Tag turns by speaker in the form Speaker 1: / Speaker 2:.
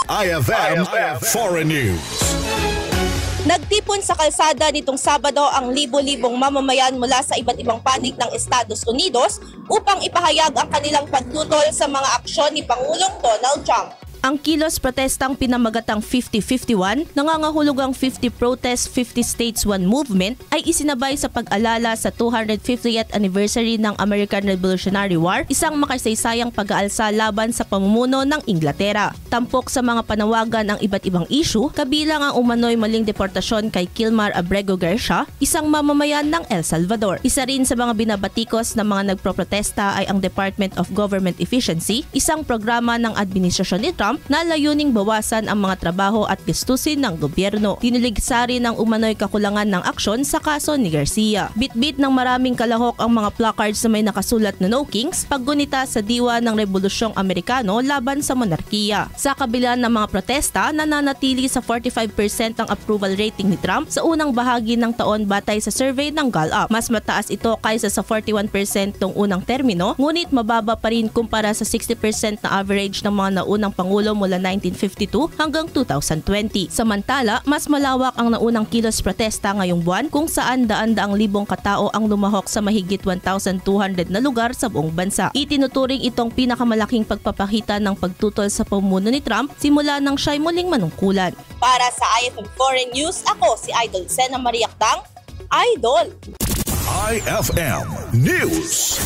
Speaker 1: IFM Foreign News.
Speaker 2: Nagtipon sa kalsada nitong Sabado ang libo-libong mamamayan mula sa iba't ibang panig ng Estados Unidos upang ipahayag ang kanilang pagtutol sa mga aksyon ni Pangulong Donald Trump.
Speaker 3: Ang kilos protestang pinamagatang 50-51, nangangahulugang 50 Protest 50 States One Movement ay isinabay sa pag-alala sa 250th anniversary ng American Revolutionary War, isang makasaysayang pag-aalsa laban sa pamumuno ng Inglaterra. Tampok sa mga panawagan ang iba't ibang issue, kabilang ang umano'y maling deportasyon kay Kilmar Abrego Garcia, isang mamamayan ng El Salvador. Isa rin sa mga binabatikos ng mga nagproprotesta ay ang Department of Government Efficiency, isang programa ng administrasyon ni Trump na layuning bawasan ang mga trabaho at gastusin ng gobyerno. Tiniligsa rin ang umano'y kakulangan ng aksyon sa kaso ni Garcia. Bitbit ng maraming kalahok ang mga placards na may nakasulat na No Kings, paggunita sa diwa ng Rebolusyong Amerikano laban sa monarkiya. Sa kabila ng mga protesta, nananatili sa 45% ang approval rating ni Trump sa unang bahagi ng taon batay sa survey ng Gallup. Mas mataas ito kaysa sa 41% noong unang termino, ngunit mababa pa rin kumpara sa 60% na average ng mga naunang pangulo mula 1952 hanggang 2020. Samantala, mas malawak ang naunang kilos protesta ngayong buwan kung saan daan-daang libong katao ang lumahok sa mahigit 1,200 na lugar sa buong bansa. Itinuturing itong pinakamalaking pagpapakita ng pagtutol sa pamumuno ni Trump simula nang siya'y muling manungkulan.
Speaker 2: Para sa IFM Foreign News, ako si Idol Sena Mariactang, Idol!
Speaker 1: IFM News.